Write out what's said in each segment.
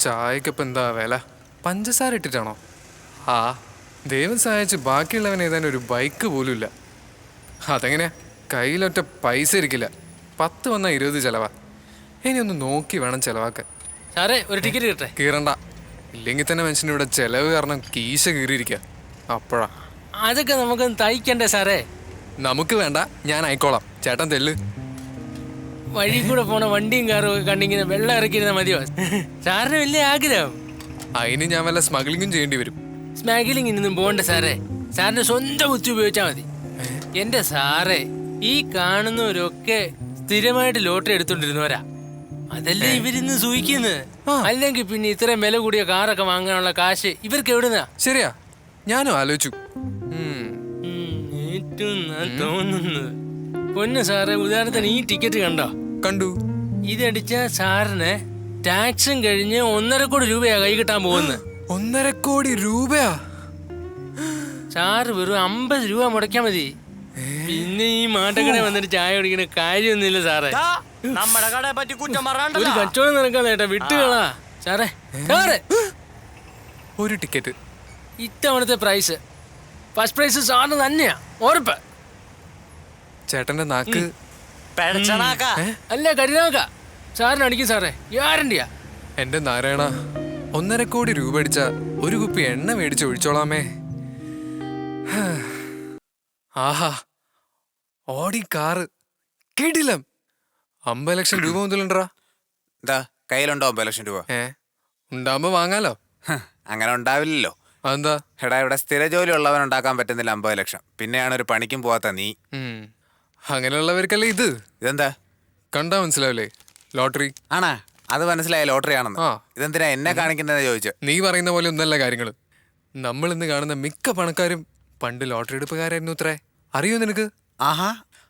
ചായക്കിപ്പോൾ എന്താ വില? പഞ്ചസാര ഇട്ടിട്ടാണോ? ആ, ദൈവം സഹായിച്ച് ബാക്കിയുള്ളവൻ ഏതാനും ഒരു ബൈക്ക് പോലും ഇല്ല. അതെങ്ങനെയാ? കയ്യിലൊറ്റ പൈസ ഇരിക്കില്ല. 10 വന്നാൽ 20 ചിലവാ. ഇനി ഒന്ന് നോക്കി വേണം ചിലവാക്കാൻ. സാറേ ഒരു ടിക്കറ്റ് കിട്ടേ? കീറണ്ട. ഇല്ലെങ്കിൽ തന്നെ മനുഷ്യനിവിടെ ചെലവ് കാരണം കീശ കീറിയിരിക്കുക. അപ്പോഴാ അതൊക്കെ നമുക്ക് തയ്ക്കണ്ടേ സാറേ? നമുക്ക് വേണ്ട, ഞാൻ ആയിക്കോളാം. ചേട്ടൻ തെല്ല്. വഴി കൂടെ പോണ വണ്ടിയും കാറും ഒക്കെ കണ്ടിങ്ങനെ വെള്ളം ഇറക്കിയിരുന്ന മതിയോ സാറിന്? വലിയ ആഗ്രഹം. അതിന് ഞാൻ വല്ല സ്മഗ്ലിങ്ങും ചെയ്യേണ്ടി വരും. സ്മാഗിലിങ്ങിനൊന്നും പോകണ്ട സാറേ. സാറിന്റെ സ്വന്തം ബുദ്ധി ഉപയോഗിച്ചാൽ മതി. എന്റെ സാറേ, ഈ കാണുന്നവരൊക്കെ സ്ഥിരമായിട്ട് ലോട്ടറി എടുത്തോണ്ടിരുന്നവരാ. അതല്ലേ ഇവരിന്ന് സൂഹിക്കുന്നത്. അല്ലെങ്കിൽ പിന്നെ ഇത്രയും വില കൂടിയ കാറൊക്കെ വാങ്ങാനുള്ള കാശ് ഇവർക്ക് എവിടുന്നാ? ശരിയാ, ഞാനും ആലോചിച്ചു. ഏറ്റവും ഞാൻ തോന്നുന്നത് പൊന്നു സാറേ, ഉദാഹരണത്തിന് ഈ ടിക്കറ്റ് കണ്ടോ? കണ്ടു. ഇതടിച്ച സാറിന് ടാക്സും കഴിഞ്ഞ് 1.5 കോടി രൂപയാ കൈ കിട്ടാൻ പോകുന്നത്. 1.5 കോടി രൂപയാ? സാറ് വെറും 50 രൂപ മുടക്കാൻ മതി. പിന്നെ ഈ മാട്ടക്കട വന്നിട്ട് ചായ കുടിക്കുന്ന കാര്യമൊന്നുമില്ല സാറേ. നമ്മുടെ കടയെ പറ്റി കുറ്റം പറയണ്ട. ഒരു കച്ചവടം നടക്കാൻ നേട്ടാ, വിട്ടുകളാ സാറേ. സാറേ, ഒരു ടിക്കറ്റ്. ഇത്തവണത്തെ പ്രൈസ് ഫസ്റ്റ് പ്രൈസ് സാറിന് തന്നെയാ, ഉറപ്പ്. ചേട്ടന്റെ നാക്ക് അല്ല കരുനാക്ക. സാറിന് അടിക്കും സാറേ, ഗ്യാരണ്ടിയാ. എന്റെ നാരായണ, 1.5 കോടി രൂപ അടിച്ച ഒരു കുപ്പി എണ്ണ മേടിച്ച് ഒഴിച്ചോളാമേ. ആഹാ, ഓടി കാറ് കിടിലം. 50 ലക്ഷം രൂപ മുതലുണ്ടാ? എന്താ കയ്യിലുണ്ടോ 50 ലക്ഷം രൂപ? ഉണ്ടാവുമ്പോ വാങ്ങാലോ. അങ്ങനെ ഉണ്ടാവില്ലല്ലോ. അതെന്താ? എടാ, ഇവിടെ സ്ഥിര ജോലി ഉള്ളവൻ ഉണ്ടാക്കാൻ പറ്റുന്നില്ല 50 ലക്ഷം. പിന്നെയാണ് ഒരു പണിക്കും പോവാത്ത നീ. അങ്ങനെയുള്ളവർക്കല്ലേ ഇത്. ഇതെന്താ കണ്ടാ മനസ്സിലാവില്ലേ? ലോട്ടറി ആണാ? അത് മനസ്സിലായ ലോട്ടറി ആണെന്ന്. ഇതെന്തിനാ എന്നെ കാണിക്കുന്നതെന്ന് ചോദിച്ചു. നീ പറയുന്ന പോലെ ഒന്നല്ല കാര്യങ്ങള്. നമ്മൾ ഇന്ന് കാണുന്ന മിക്ക പണക്കാരും പണ്ട് ലോട്ടറി എടുപ്പുകാരായിരുന്നു അത്രേ. അറിയോ നിനക്ക്? ആഹാ,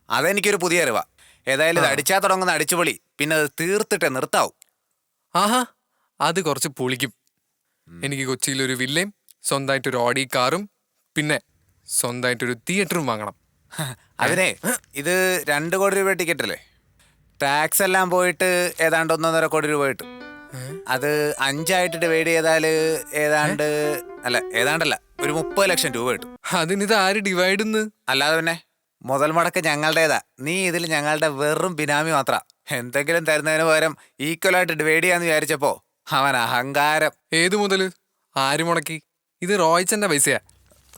അതെനിക്കൊരു പുതിയ അറിവാ. ഏതായാലും ഇത് അടിച്ചാ തുടങ്ങുന്ന അടിച്ചുപൊളി പിന്നെ അത് തീർത്തിട്ടേ നിർത്താവും. ആഹാ, അത് കുറച്ച് പൊളിക്കും. എനിക്ക് കൊച്ചിയിലൊരു വില്ലയും സ്വന്തമായിട്ടൊരു ഓഡി കാറും പിന്നെ സ്വന്തമായിട്ടൊരു തിയേറ്ററും വാങ്ങണം. അതിനെ ഇത് 2 കോടി രൂപ ടിക്കറ്റ് അല്ലേ? ടാക്സ് എല്ലാം പോയിട്ട് ഏതാണ്ട് 1.5 കോടി രൂപ കിട്ടും. അത് 5 ഡിവൈഡ് ചെയ്താൽ ഏതാണ്ടല്ല ഒരു 30 ലക്ഷം രൂപ കിട്ടും. അതിനിത് ആര് ഡിവൈഡ്? അല്ലാതെ പിന്നെ മുതൽ മുടക്ക് ഞങ്ങളുടേതാ. നീ ഇതിൽ ഞങ്ങളുടെ വെറും ബിനാമി മാത്ര. എന്തെങ്കിലും തരുന്നതിന് പകരം ഈക്വലായിട്ട് ഡിവൈഡ് ചെയ്യാന്ന് വിചാരിച്ചപ്പോ അവൻ അഹങ്കാരം. ഏത് മുതല്? ആര് മുടക്കി? ഇത് റോയ്ച്ചന്റെ പൈസയാ.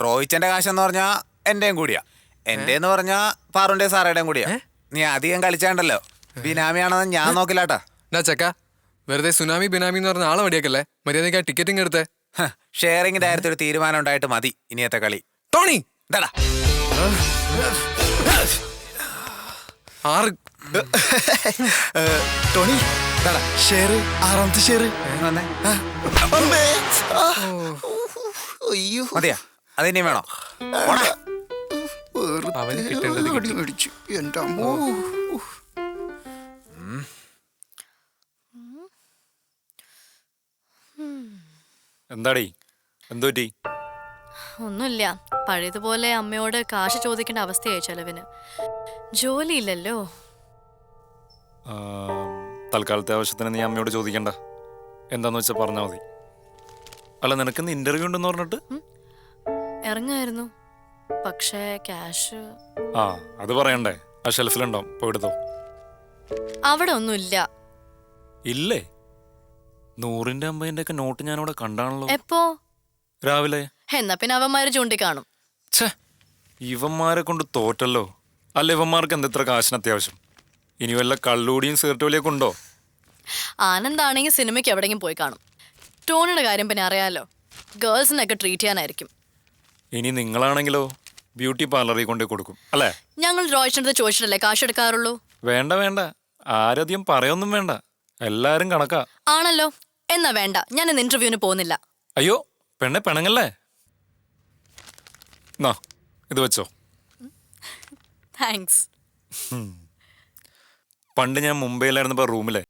റോയിച്ചന്റെ കാശെന്ന് പറഞ്ഞാ എന്റെയും കൂടിയാ. എന്റെന്ന് പറഞ്ഞാ പാറുന്റെ സാറയുടെയും കൂടിയാ. നീ അധികം കളിച്ചാണ്ടല്ലോ. ബിനാമിയാണെന്ന് ഞാൻ നോക്കില്ലാട്ടാ. ചക്ക, വെറുതെ സുനാമി ബിനാമി എന്ന് പറഞ്ഞ ആളെ മടിയാക്കല്ലേ. മര്യാദയ്ക്ക് ആ ടിക്കറ്റിങ് എടുത്തേ. ഷെയറിങ്ങിന്റെ കാര്യത്തിൽ ഒരു തീരുമാനം ഉണ്ടായിട്ട് മതി ഇനിയത്തെ കളി. ടോണി എന്താടാ? ടോണി, ഷെയർ 6ാമത്തെ ഷെയർ. അയ്യോ, മതിയാ? അതിനി വേണോ? അവന് കിട്ടേണ്ടത് മേടിച്ചു. എന്റെ അമ്മോ. എന്താടീ, എന്തുപറ്റി? ഒന്നുമില്ല. പഴയതുപോലെ അമ്മയോട് കാശ് ചോദിക്കേണ്ട അവസ്ഥയായി ചെലവിന്. ജോലിയില്ലല്ലോ. തൽക്കാലത്തെ ആവശ്യത്തിന് നീ അമ്മയോട് ചോദിക്കണ്ട. എന്താന്ന് വെച്ചാൽ പറഞ്ഞാൽ മതി. അല്ല, നിനക്കിന്ന് ഇന്റർവ്യൂ ഉണ്ടെന്ന് പറഞ്ഞിട്ട് ഇറങ്ങായിരുന്നു. പക്ഷേ ക്യാഷ് അത് പറയണ്ടേ? ആ ഷെൽഫിലുണ്ടാവും, പോയെടുത്തോ. അവിടെ ഒന്നുമില്ല. ഇല്ലേ? 100ന്റെ 50ന്റെ ഒക്കെ നോട്ട് ഞാനവിടെ കണ്ടാണല്ലോ. എപ്പോ? രാവിലെ. എന്നാ പിന്നെ അവന്മാര് ചൂണ്ടിക്കാണും. ഇവന്മാരെ കൊണ്ട് തോറ്റല്ലോ. അല്ല, ഇവന്മാർക്ക് എന്തെത്ര കാശിന് അത്യാവശ്യം? ഇനി വല്ല കള്ളൂടിയും സീർട്ടോലിയൊക്കെ ഉണ്ടോ? ആനന്ദാണെങ്കിൽ സിനിമയ്ക്ക് എവിടെയെങ്കിലും പോയി കാണും. ടോണിയുടെ കാര്യം പിന്നെ അറിയാലോ, ഗേൾസിനൊക്കെ ട്രീറ്റ് ചെയ്യാനായിരിക്കും. ഇനി നിങ്ങളാണെങ്കിലോ ബ്യൂട്ടി പാർലറിൽ കൊണ്ടു കൊടുക്കും അല്ലേ? ഞങ്ങൾ റോയ്ച്ചനടുത്ത് ചോദിച്ചിട്ടല്ലേ കാശ് എടുക്കാറുള്ളൂ. വേണ്ട വേണ്ട, ആരധികം പറയൊന്നും വേണ്ട. എല്ലാരും കണക്കാ. ആണല്ലോ, എന്നാ വേണ്ട, ഞാൻ ഇന്ന് ഇന്റർവ്യൂവിന് പോകുന്നില്ല. അയ്യോ പെണ്ണെ, പെണങ്ങല്ലേ. ഇത് വെച്ചോ. താങ്ക്സ്. പണ്ട് ഞാൻ മുംബൈയിലായിരുന്നപ്പോ റൂമിലെ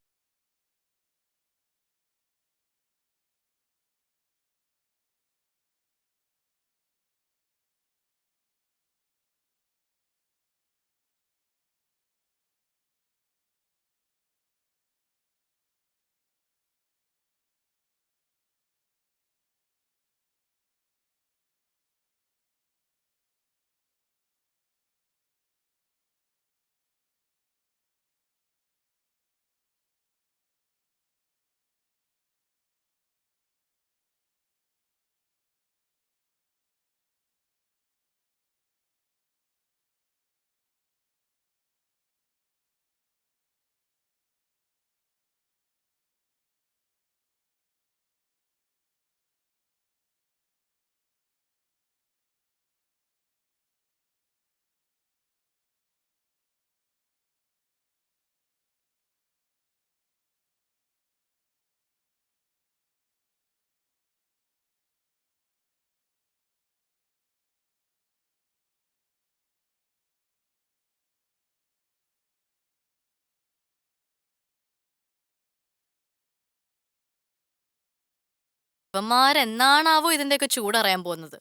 ഇവന്മാരെന്നാണാവോ ഇതിന്റെയൊക്കെ ചൂടറിയാൻ പോകുന്നത്.